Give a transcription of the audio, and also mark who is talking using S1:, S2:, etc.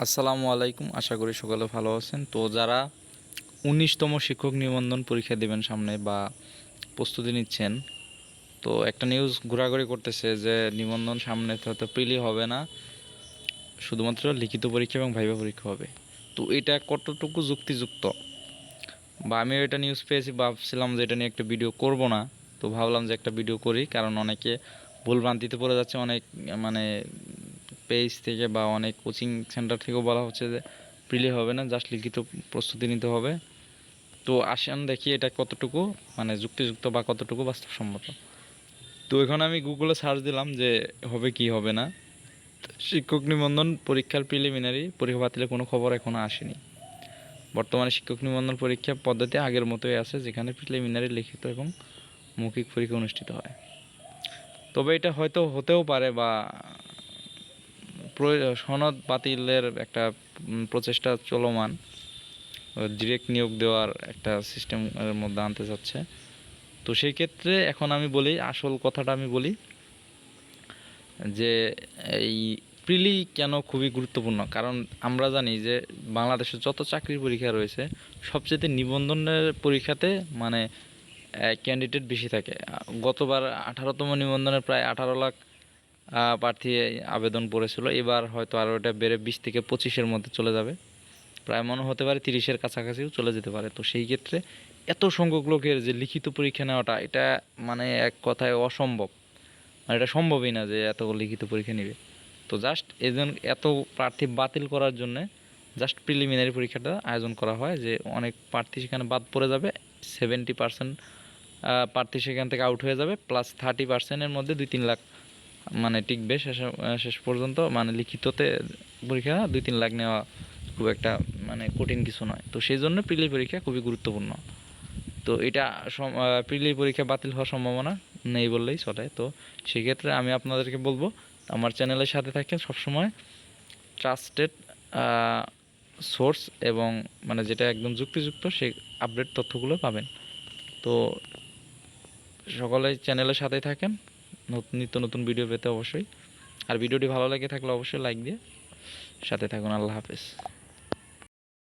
S1: আসসালামু আলাইকুম। আশা করি সকলে ভালো আছেন। তো যারা ১৯তম শিক্ষক নিবন্ধন পরীক্ষা দেবেন সামনে বা প্রস্তুতি নিচ্ছেন, তো একটা নিউজ ঘোরাঘুরি করতেছে যে নিবন্ধন সামনে হয়তো প্রিলি হবে না, শুধুমাত্র লিখিত পরীক্ষা এবং ভাইভা পরীক্ষা হবে। তো এটা কতটুকু যুক্তিযুক্ত, বা আমিও এটা নিউজ পেয়েছি, ভাবছিলাম যে এটা নিয়ে একটা ভিডিও করব না, তো ভাবলাম যে একটা ভিডিও করি, কারণ অনেকে ভুলভ্রান্তিতে পড়ে যাচ্ছে। অনেক মানে পেজ থেকে বা অনেক কোচিং সেন্টার থেকেও বলা হচ্ছে যে প্রিলি হবে না, জাস্ট লিখিত প্রস্তুতি নিতে হবে। তো আসেন দেখি এটা কতটুকু মানে যুক্তিযুক্ত বা কতটুকু বাস্তবসম্মত। তো এখন আমি গুগলে সার্চ দিলাম যে হবে কি হবে না। শিক্ষক নিবন্ধন পরীক্ষার প্রিলিমিনারি পরীক্ষা বাতিলের কোনো খবর এখনও আসেনি। বর্তমানে শিক্ষক নিবন্ধন পরীক্ষা পদ্ধতি আগের মতোই আছে, যেখানে প্রিলিমিনারি লিখিত এবং মৌখিক পরীক্ষা অনুষ্ঠিত হয়। তবে এটা হয়তো হতেও পারে, বা সনদ বাতিলের একটা প্রচেষ্টা চলমান, ডিরেক্ট নিয়োগ দেওয়ার একটা সিস্টেমের মধ্যে আনতে চাচ্ছে। তো সেই ক্ষেত্রে এখন আমি বলি, আসল কথাটা আমি বলি যে এই প্রিলি কেন খুবই গুরুত্বপূর্ণ। কারণ আমরা জানি যে বাংলাদেশে যত চাকরির পরীক্ষা রয়েছে, সবচেয়ে নিবন্ধনের পরীক্ষাতে মানে ক্যান্ডিডেট বেশি থাকে। গতবার 18তম নিবন্ধনে প্রায় 18 লাখ প্রার্থী আবেদন করেছিল। এবার হয়তো আরও এটা বেড়ে 20 থেকে 25-এর মধ্যে চলে যাবে, প্রায় মনে হতে পারে 30-এর কাছাকাছিও চলে যেতে পারে। তো সেই ক্ষেত্রে এত সংখ্যক লোকের যে লিখিত পরীক্ষা নেওয়াটা, এটা মানে এক কথায় অসম্ভব। মানে এটা সম্ভবই না যে এত লিখিত পরীক্ষা নেবে। তো জাস্ট এত প্রার্থী বাতিল করার জন্যে জাস্ট প্রিলিমিনারি পরীক্ষাটা আয়োজন করা হয়, যে অনেক প্রার্থী সেখানে বাদ পড়ে যাবে। 70% প্রার্থী সেখান থেকে আউট হয়ে যাবে, প্লাস 30%-এর মধ্যে 2-3 লাখ মানে টিকবে শেষ পর্যন্ত। মানে লিখিততে পরীক্ষা 2-3 লাখ নেওয়া খুব একটা মানে কঠিন কিছু নয়। তো সেই জন্য প্রিলি পরীক্ষা খুবই গুরুত্বপূর্ণ। তো এটা প্রিলি পরীক্ষা বাতিল হওয়ার সম্ভাবনা নেই বললেই চলে। তো সেক্ষেত্রে আমি আপনাদেরকে বলবো, আমার চ্যানেলের সাথে থাকেন সবসময়। ট্রাস্টেড সোর্স এবং মানে যেটা একদম যুক্তিযুক্ত, সেই আপডেট তথ্যগুলো পাবেন। তো সকলেই চ্যানেলের সাথেই থাকেন নিত্য নতুন ভিডিও পেতে অবশ্যই। আর ভিডিওটি ভালো লেগে থাকলে অবশ্যই লাইক দিয়ে সাথে থাকুন। আল্লাহ হাফেজ।